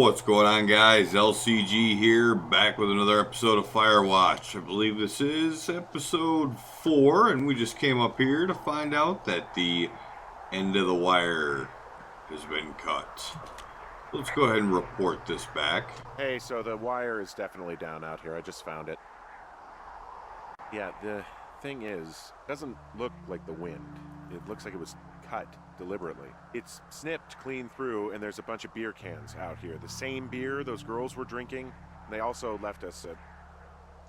What's going on, guys? LCG here, back with another episode of FireWatch. I believe this is episode 4, and we just came up here to find out that the end of the wire has been cut. Let's go ahead and report this back. Hey, so the wire is definitely down out here. I just found it. Yeah, the thing is, it doesn't look like the wind. It looks like it was cut deliberately. It's snipped clean through, and there's a bunch of beer cans out here. The same beer those girls were drinking. They also left us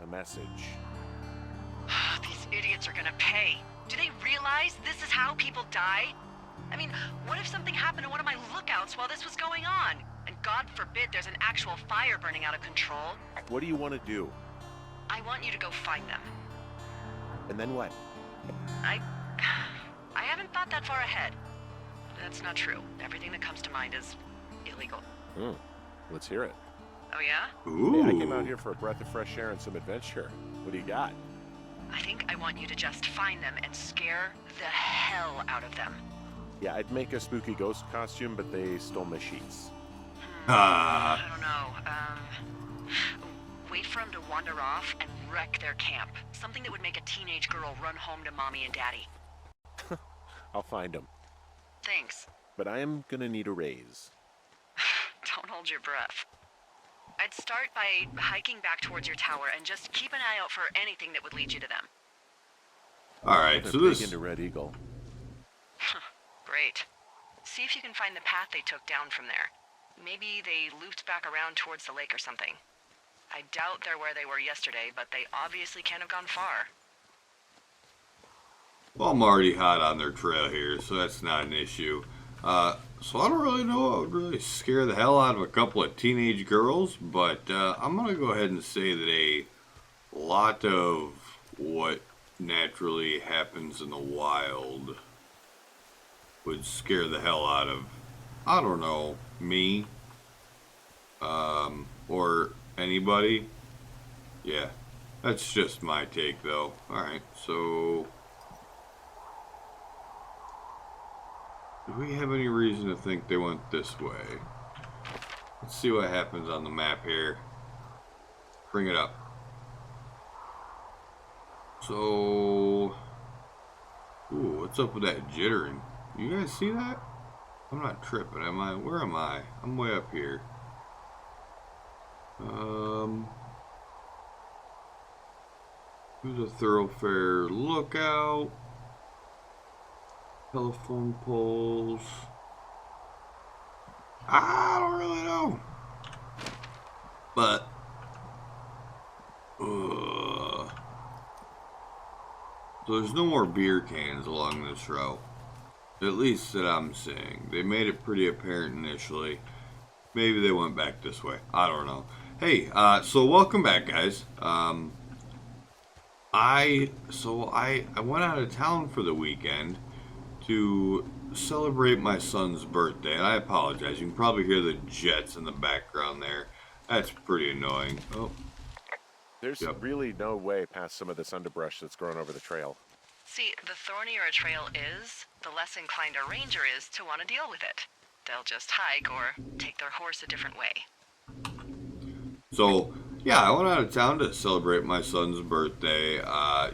a message. These idiots are gonna pay. Do they realize this is how people die? I mean, what if something happened to one of my lookouts while this was going on? And God forbid there's an actual fire burning out of control. What do you want to do? I want you to go find them. And then what? I haven't thought that far ahead. That's not true. Everything that comes to mind is illegal. Let's hear it. Oh yeah? Ooh. Hey, I came out here for a breath of fresh air and some adventure. What do you got? I think I want you to just find them and scare the hell out of them. Yeah, I'd make a spooky ghost costume, but they stole my sheets. Ah. I don't know. Wait for them to wander off and wreck their camp. Something that would make a teenage girl run home to mommy and daddy. I'll find them. Thanks. But I am gonna need a raise. Don't hold your breath. I'd start by hiking back towards your tower and just keep an eye out for anything that would lead you to them. Alright, so Big this... into Red Eagle. Great. See if you can find the path they took down from there. Maybe they looped back around towards the lake or something. I doubt they're where they were yesterday, but they obviously can't have gone far. Well, I'm already hot on their trail here, so that's not an issue. So I don't really know what would really scare the hell out of a couple of teenage girls, but I'm going to go ahead and say that a lot of what naturally happens in the wild would scare the hell out of, I don't know, me, or anybody. Yeah, that's just my take though. Alright, so... do we have any reason to think they went this way? Let's see what happens on the map here. Bring it up. So... ooh, what's up with that jittering? You guys see that? I'm not tripping, am I? Where am I? I'm way up here. Who's a thoroughfare lookout? Telephone poles. I don't really know. But so there's no more beer cans along this route. At least that I'm seeing. They made it pretty apparent initially. Maybe they went back this way. I don't know. Hey, so welcome back, guys. I went out of town for the weekend to celebrate my son's birthday, and I apologize. You can probably hear the jets in the background there. That's pretty annoying. Oh, There's really no way past some of this underbrush that's grown over the trail. See, the thornier a trail is, the less inclined a ranger is to want to deal with it. They'll just hike or take their horse a different way. so yeah, I went out of town to celebrate my son's birthday.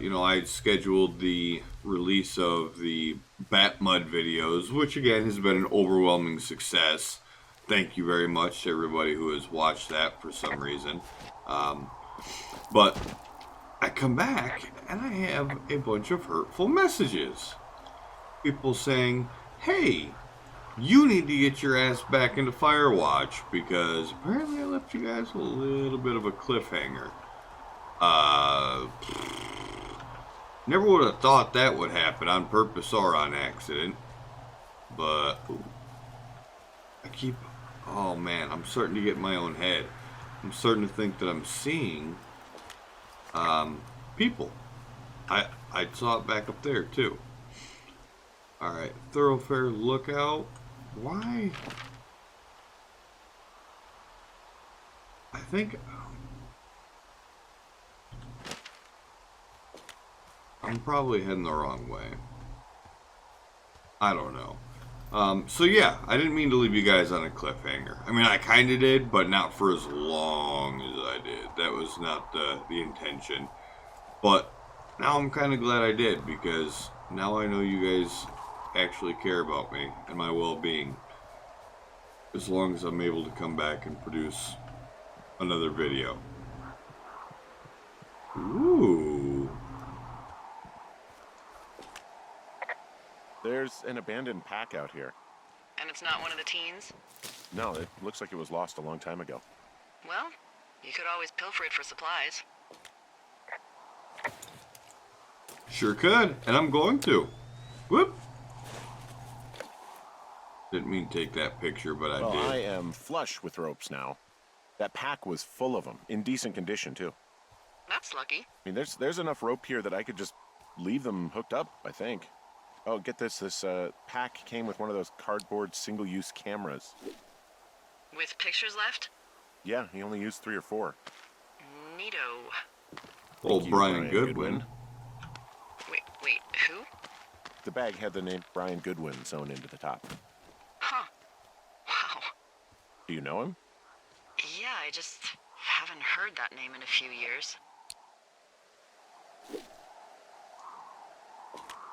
You know, I had scheduled the release of the Bat Mud videos, which again has been an overwhelming success. Thank you very much to everybody who has watched that for some reason. But I come back and I have a bunch of hurtful messages. People saying, hey, you need to get your ass back into FireWatch because apparently I left you guys a little bit of a cliffhanger. Never would have thought that would happen on purpose or on accident. But oh man, I'm starting to get in my own head. I'm starting to think that I'm seeing people. I saw it back up there too. Alright, thoroughfare lookout. Why? I think I'm probably heading the wrong way. I don't know. So yeah, I didn't mean to leave you guys on a cliffhanger. I mean, I kind of did, but not for as long as I did. That was not the intention. But now I'm kind of glad I did, because now I know you guys actually care about me and my well-being. As long as I'm able to come back and produce another video. Ooh. There's an abandoned pack out here. And it's not one of the teens? No, it looks like it was lost a long time ago. Well, you could always pilfer it for supplies. Sure could, and I'm going to. Whoop. Didn't mean to take that picture, but I Well, did. I am flush with ropes now. That pack was full of them, in decent condition, too. That's lucky. I mean, there's enough rope here that I could just leave them hooked up, I think. Oh, get this. This pack came with one of those cardboard single-use cameras. With pictures left? Yeah, he only used 3 or 4. Neato. Old Thank you, Brian Goodwin. Wait, who? The bag had the name Brian Goodwin sewn into the top. Huh. Wow. Do you know him? Yeah, I just haven't heard that name in a few years.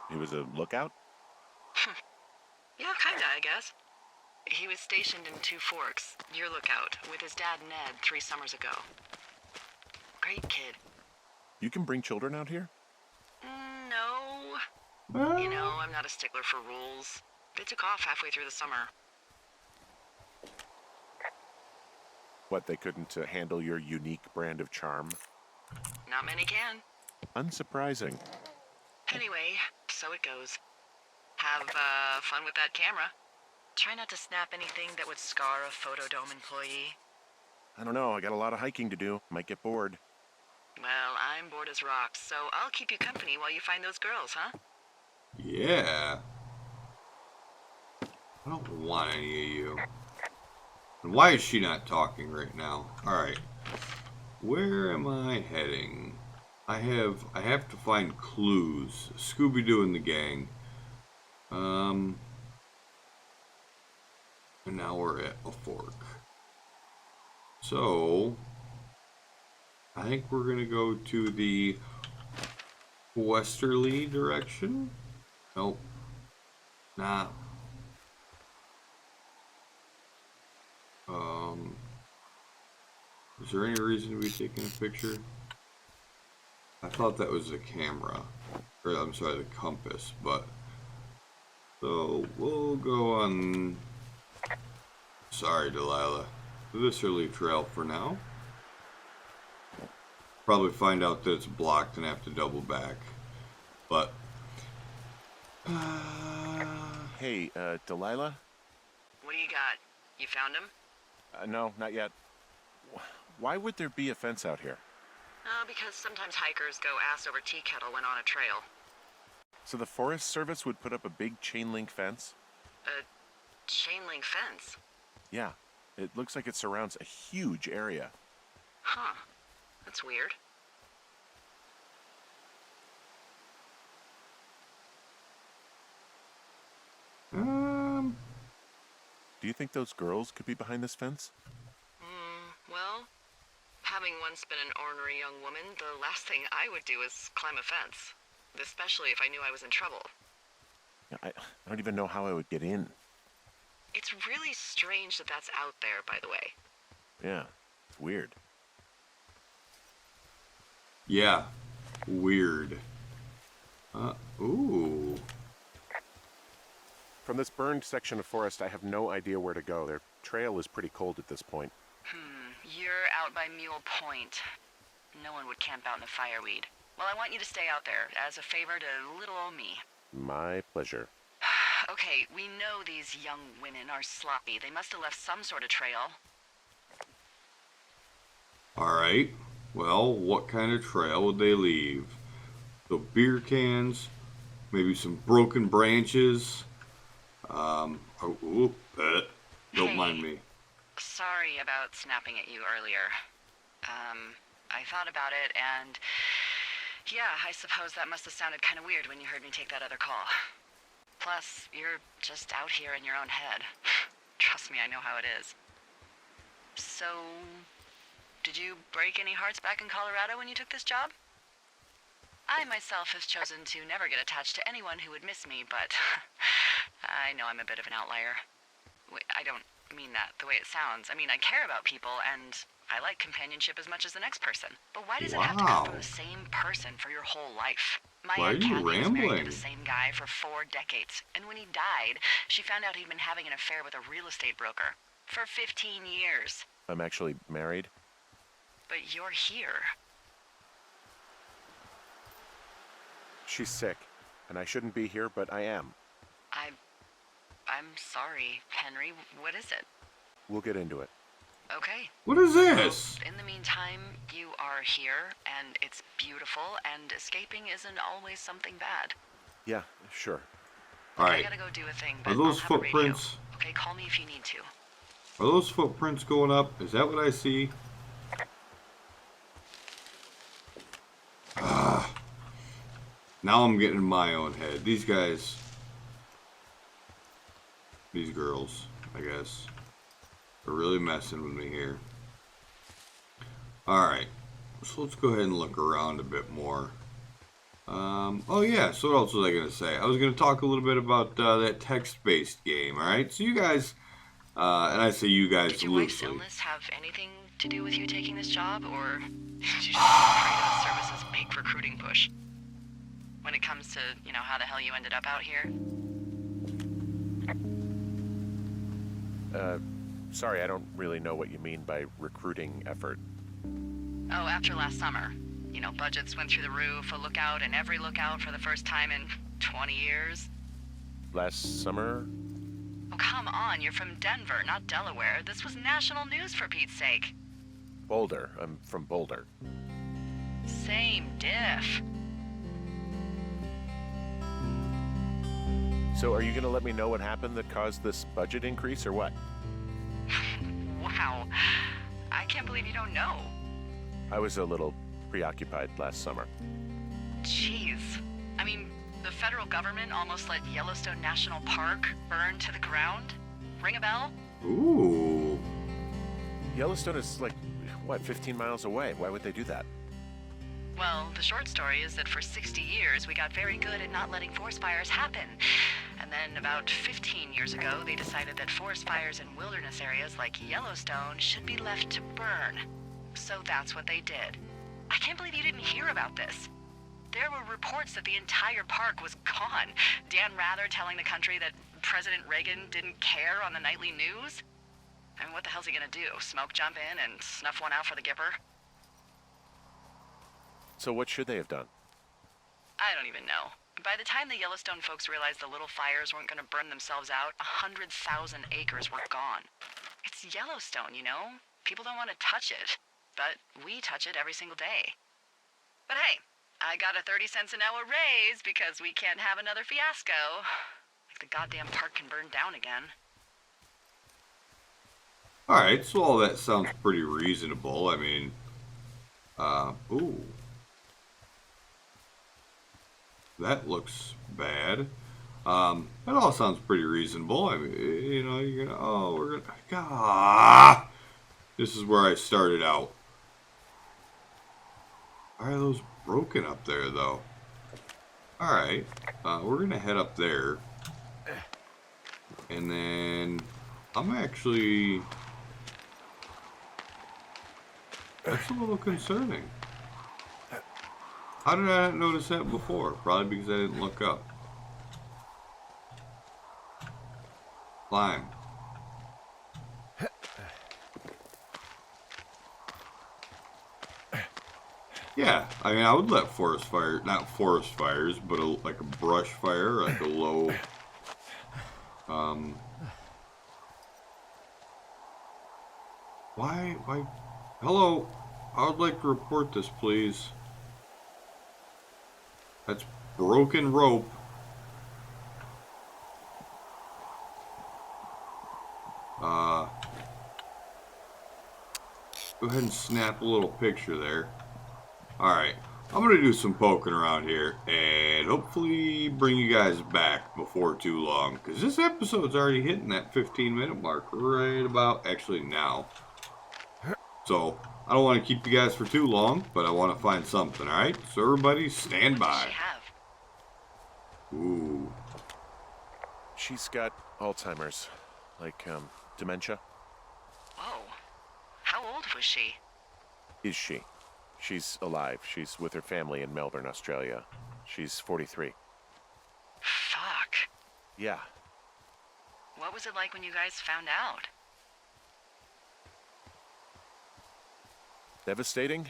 He was a lookout? Yeah, kinda, I guess. He was stationed in Two Forks, your lookout, with his dad Ned 3 summers ago. Great kid. You can bring children out here? No. You know, I'm not a stickler for rules. They took off halfway through the summer. What, they couldn't handle your unique brand of charm? Not many can. Unsurprising. Anyway, so it goes. Have fun with that camera. Try not to snap anything that would scar a Photodome employee. I don't know, I got a lot of hiking to do. Might get bored. Well, I'm bored as rocks, so I'll keep you company while you find those girls, huh? Yeah. I don't want any of you. And why is she not talking right now? Alright. Where am I heading? I have to find clues. Scooby-Doo and the gang. And now we're at a fork. So I think we're gonna go to the westerly direction. Nope. Nah. Is there any reason to be taking a picture? I thought that was the camera. Or, I'm sorry, the compass, but... So, we'll go on... Sorry, Delilah. The westerly trail for now. Probably find out that it's blocked and have to double back. But... Hey, Delilah? What do you got? You found him? No, not yet. Why would there be a fence out here? Because sometimes hikers go ass over tea kettle when on a trail. So the Forest Service would put up a big chain link fence? A chain link fence? Yeah. It looks like it surrounds a huge area. Huh. That's weird. Do you think those girls could be behind this fence? Well, having once been an ornery young woman, the last thing I would do is climb a fence. Especially if I knew I was in trouble. Yeah, I don't even know how I would get in. It's really strange that that's out there, by the way. Yeah, it's weird. Yeah. Weird. Ooh. From this burned section of forest, I have no idea where to go. Their trail is pretty cold at this point. You're out by Mule Point. No one would camp out in the fireweed. Well, I want you to stay out there, as a favor to little old me. My pleasure. Okay, we know these young women are sloppy. They must have left some sort of trail. Alright. Well, what kind of trail would they leave? So beer cans, maybe some broken branches. Don't mind me. Sorry about snapping at you earlier. I thought about it, and yeah, I suppose that must have sounded kind of weird when you heard me take that other call. Plus, you're just out here in your own head. Trust me, I know how it is. So, did you break any hearts back in Colorado when you took this job? I myself have chosen to never get attached to anyone who would miss me, but I know I'm a bit of an outlier. I don't mean that the way it sounds. I mean, I care about people, and I like companionship as much as the next person. But why does it have to come from the same person for your whole life? My Why are Aunt you Kathy was married rambling? to the same guy for 4 decades, and when he died, she found out he'd been having an affair with a real estate broker for 15 years. I'm actually married. But you're here. She's sick, and I shouldn't be here, but I am. I'm sorry, Henry. What is it? We'll get into it. Okay. What is this? In the meantime, you are here, and it's beautiful, and escaping isn't always something bad. Yeah, sure. All I right. gotta go do a thing, but Are those I'll have a radio. footprints? Okay, call me if you need to. Are those footprints going up? Is that what I see? Now I'm getting in my own head. These guys, these girls, I guess, are really messing with me here. Alright, so let's go ahead and look around a bit more. Oh yeah, so what else was I going to say? I was going to talk a little bit about that text-based game, alright? So you guys, and I say you guys Did your wife's loosely. illness have anything to do with you taking this job, or did you just Kratos Services' big recruiting push? When it comes to, you know, how the hell you ended up out here? Sorry, I don't really know what you mean by recruiting effort. Oh, after last summer. You know, budgets went through the roof, a lookout in every lookout for the first time in 20 years. Last summer? Oh, come on, you're from Denver, not Delaware. This was national news, for Pete's sake. Boulder. I'm from Boulder. Same diff. So are you going to let me know what happened that caused this budget increase, or what? Wow. I can't believe you don't know. I was a little preoccupied last summer. Jeez. I mean, the federal government almost let Yellowstone National Park burn to the ground? Ring a bell? Ooh. Yellowstone is like, what, 15 miles away? Why would they do that? Well, the short story is that for 60 years, we got very good at not letting forest fires happen. And then about 15 years ago, they decided that forest fires in wilderness areas like Yellowstone should be left to burn. So that's what they did. I can't believe you didn't hear about this. There were reports that the entire park was gone. Dan Rather telling the country that President Reagan didn't care on the nightly news. I mean, what the hell's he gonna do? Smoke jump in and snuff one out for the Gipper? So what should they have done? I don't even know. By the time the Yellowstone folks realized the little fires weren't gonna burn themselves out, 100,000 acres were gone. It's Yellowstone, you know? People don't want to touch it. But we touch it every single day. But hey, I got a 30 cents an hour raise because we can't have another fiasco. Like the goddamn park can burn down again. Alright, so all that sounds pretty reasonable. I mean, ooh. That looks bad. That all sounds pretty reasonable. I mean, you know, you're gonna, oh, we're gonna, ah! This is where I started out. Why are those broken up there, though? Alright, we're gonna head up there. And then, I'm actually, that's a little concerning. How did I not notice that before? Probably because I didn't look up. Climb. Yeah, I mean, I would let forest fire, not forest fires, but like a brush fire, like a low, why, hello, I would like to report this, please. That's broken rope. Go ahead and snap a little picture there. Alright, I'm going to do some poking around here and hopefully bring you guys back before too long. Because this episode's already hitting that 15-minute mark right about actually now. So, I don't want to keep you guys for too long, but I want to find something, alright? So everybody stand What does by. she have? Ooh. She's got Alzheimer's, like, dementia. Whoa. How old was she? Is she? She's alive. She's with her family in Melbourne, Australia. She's 43. Fuck. Yeah. What was it like when you guys found out? Devastating.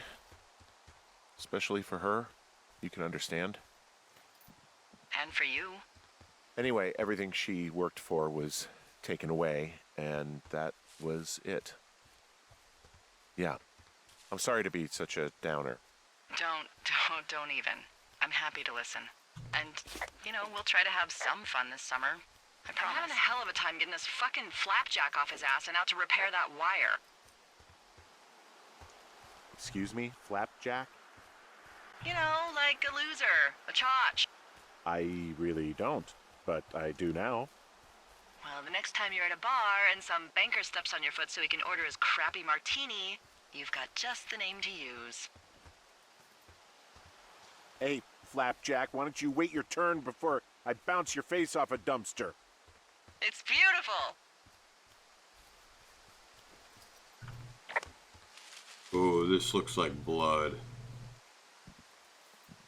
Especially for her. You can understand. And for you? Anyway, everything she worked for was taken away, and that was it. Yeah. I'm sorry to be such a downer. Don't even. I'm happy to listen. And, we'll try to have some fun this summer. I promise. I'm having a hell of a time getting this fucking flapjack off his ass and out to repair that wire. Excuse me? Flapjack? Like a loser, a chotch. I really don't, but I do now. Well, the next time you're at a bar and some banker steps on your foot so he can order his crappy martini, you've got just the name to use. Hey, Flapjack, why don't you wait your turn before I bounce your face off a dumpster? It's beautiful. Ooh, this looks like blood.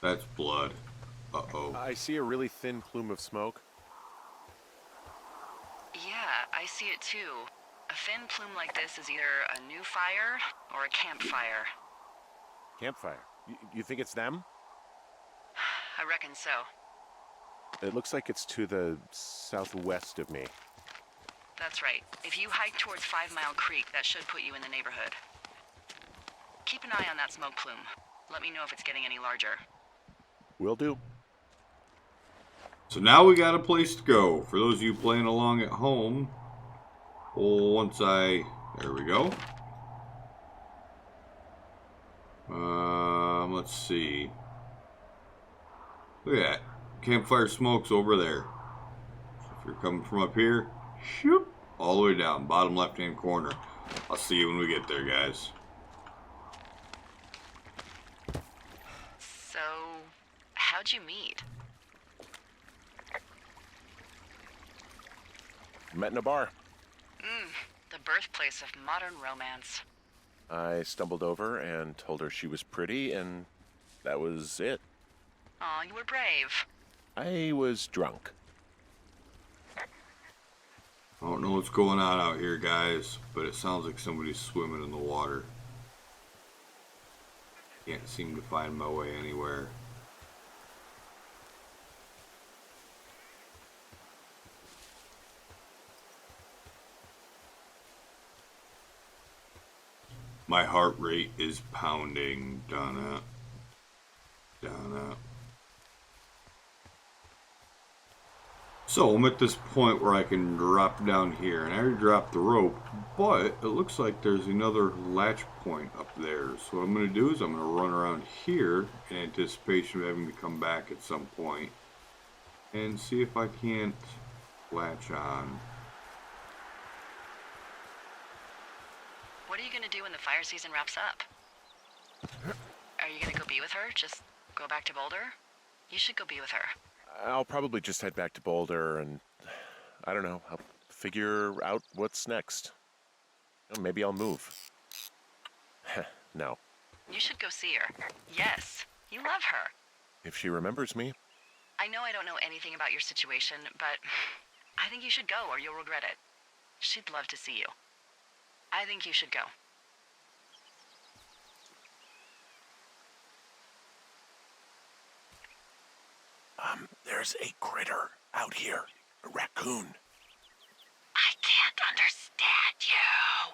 That's blood. Uh-oh. I see a really thin plume of smoke. Yeah, I see it too. A thin plume like this is either a new fire or a campfire. Campfire. You think it's them? I reckon so. It looks like it's to the southwest of me. That's right. If you hike towards 5 Mile Creek, that should put you in the neighborhood. Keep an eye on that smoke plume. Let me know if it's getting any larger. Will do. So now we got a place to go. For those of you playing along at home, there we go. Let's see. Look at that. Campfire smoke's over there. So if you're coming from up here, shoop, all the way down, bottom left-hand corner. I'll see you when we get there, guys. So, how'd you meet? Met in a bar. The birthplace of modern romance. I stumbled over and told her she was pretty, and that was it. Aw, you were brave. I was drunk. I don't know what's going on out here, guys, but it sounds like somebody's swimming in the water. Can't seem to find my way anywhere. My heart rate is pounding. Donna. So I'm at this point where I can drop down here, and I already dropped the rope, but it looks like there's another latch point up there. So what I'm going to do is I'm going to run around here in anticipation of having to come back at some point and see if I can't latch on. What are you gonna do when the fire season wraps up? Are you gonna go be with her? Just go back to Boulder? You should go be with her. I'll probably just head back to Boulder and, I don't know, I'll figure out what's next. Maybe I'll move. No. You should go see her. Yes, you love her. If she remembers me. I know I don't know anything about your situation, but I think you should go or you'll regret it. She'd love to see you. I think you should go. There's a critter out here. A raccoon. I can't understand you.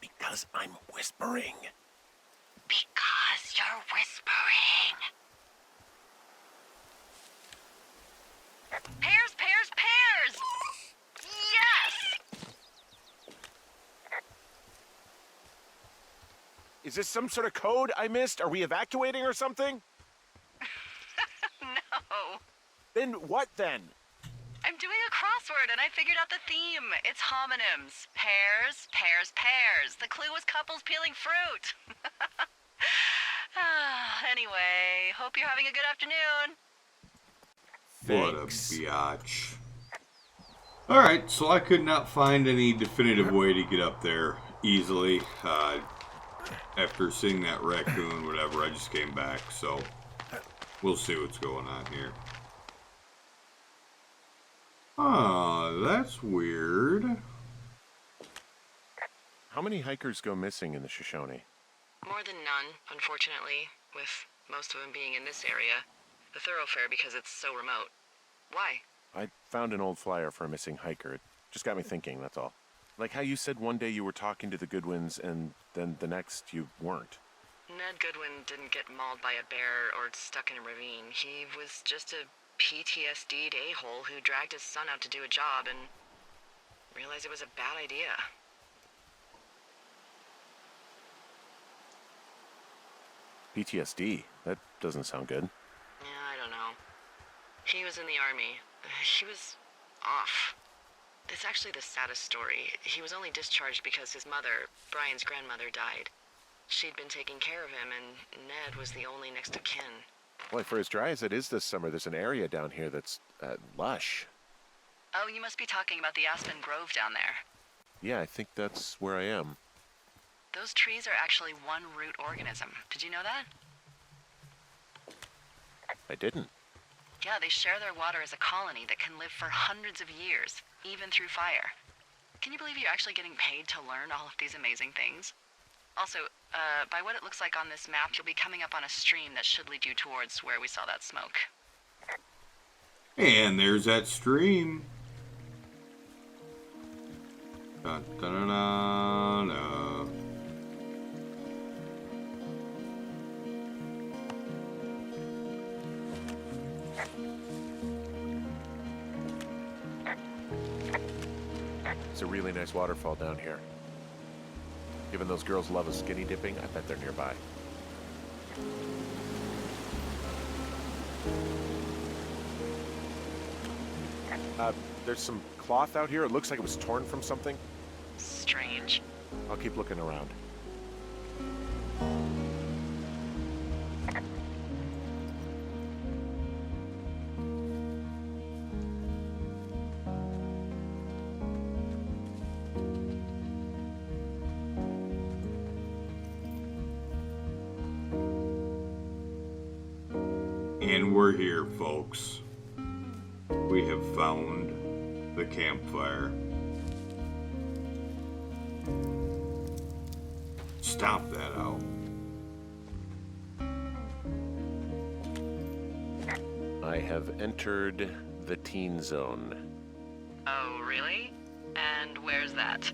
Because I'm whispering. Because you're whispering. Pears, pears, pears! Yes! Is this some sort of code I missed? Are we evacuating or something? Then what then? I'm doing a crossword and I figured out the theme. It's homonyms. Pears, pears, pears. The clue was couples peeling fruit. Anyway, hope you're having a good afternoon. What a Thanks. biatch. Alright, so I could not find any definitive way to get up there easily. After seeing that raccoon, whatever, I just came back, so we'll see what's going on here. That's weird. How many hikers go missing in the Shoshone? More than none, unfortunately, with most of them being in this area. The thoroughfare because it's so remote. Why? I found an old flyer for a missing hiker. It just got me thinking, that's all. Like how you said one day you were talking to the Goodwins and then the next you weren't. Ned Goodwin didn't get mauled by a bear or stuck in a ravine. He was just a PTSD'd a-hole who dragged his son out to do a job and realized it was a bad idea. PTSD? That doesn't sound good. Yeah, I don't know. He was in the army. He was off. It's actually the saddest story. He was only discharged because his mother, Brian's grandmother, died. She'd been taking care of him, and Ned was the only next of kin. Boy, for as dry as it is this summer, there's an area down here that's lush. Oh, you must be talking about the Aspen Grove down there. Yeah, I think that's where I am. Those trees are actually one root organism. Did you know that? I didn't. Yeah, they share their water as a colony that can live for hundreds of years, even through fire. Can you believe you're actually getting paid to learn all of these amazing things? Also, by what it looks like on this map, you'll be coming up on a stream that should lead you towards where we saw that smoke. And there's that stream. Dun, dun, dun, dun, dun. It's a really nice waterfall down here. Given those girls love a skinny dipping, I bet they're nearby. There's some cloth out here. It looks like it was torn from something. Strange. I'll keep looking around. And we're here, folks. We have found the campfire. Stop that out. I have entered the teen zone. Oh, really? And where's that?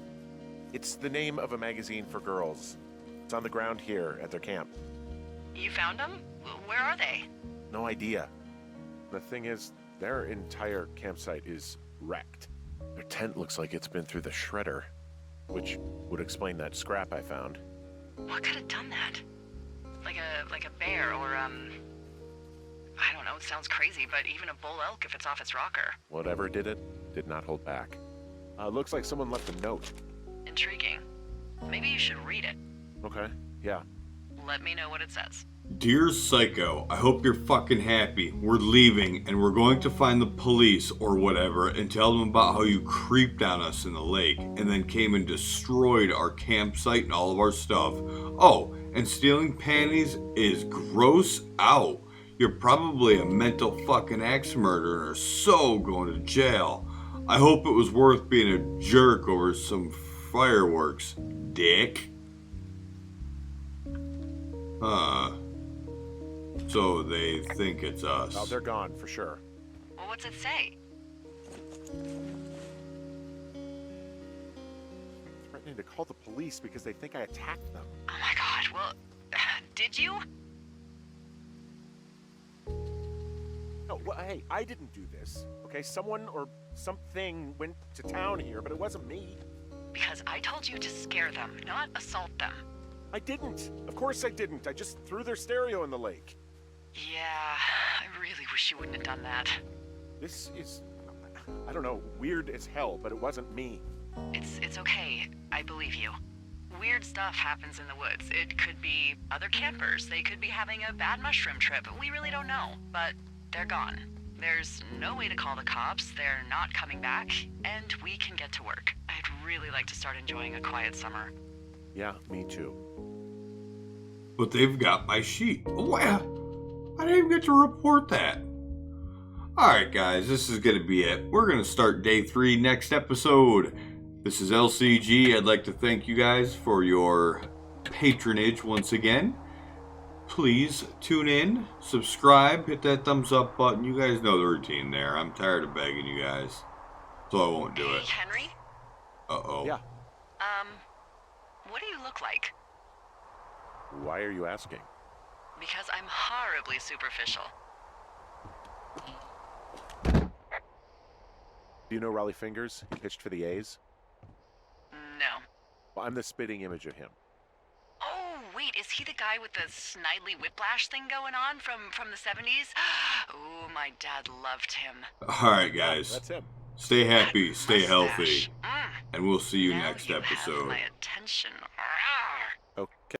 It's the name of a magazine for girls. It's on the ground here at their camp. You found them? Where are they? No idea. The thing is, their entire campsite is wrecked. Their tent looks like it's been through the shredder, which would explain that scrap I found. What could have done that? Like a bear or, I don't know, it sounds crazy, but even a bull elk if it's off its rocker. Whatever did it, did not hold back. Looks like someone left a note. Intriguing. Maybe you should read it. Okay, yeah. Let me know what it says. Dear Psycho, I hope you're fucking happy. We're leaving and we're going to find the police or whatever and tell them about how you creeped on us in the lake and then came and destroyed our campsite and all of our stuff. Oh, and stealing panties is gross out. You're probably a mental fucking axe murderer and are so going to jail. I hope it was worth being a jerk over some fireworks, dick. So they think it's us. Oh, they're gone for sure. Well, what's it say? Threatening to call the police because they think I attacked them. Oh my god, well, did you? No, well, hey, I didn't do this. Okay, someone or something went to town here, but it wasn't me. Because I told you to scare them, not assault them. I didn't. Of course I didn't. I just threw their stereo in the lake. Yeah, I really wish you wouldn't have done that. This is, I don't know, weird as hell, but it wasn't me. It's okay. I believe you. Weird stuff happens in the woods. It could be other campers. They could be having a bad mushroom trip. We really don't know, but they're gone. There's no way to call the cops. They're not coming back, and we can get to work. I'd really like to start enjoying a quiet summer. Yeah, me too. But they've got my sheet. Wow. I didn't even get to report that. Alright guys, this is going to be it. We're going to start day 3 next episode. This is LCG. I'd like to thank you guys for your patronage once again. Please tune in, subscribe, hit that thumbs up button. You guys know the routine there. I'm tired of begging you guys, so I won't do it. Henry? Uh-oh. Yeah. What do you look like? Why are you asking? Because I'm horribly superficial. Do you know Raleigh Fingers? He pitched for the A's. No. Well, I'm the spitting image of him. Oh, wait, is he the guy with the snidely whiplash thing going on from the 70s? Oh, my dad loved him. Alright guys. That's him. Stay happy, stay healthy, Mustache. and we'll see you Now next you have episode. my attention. Okay.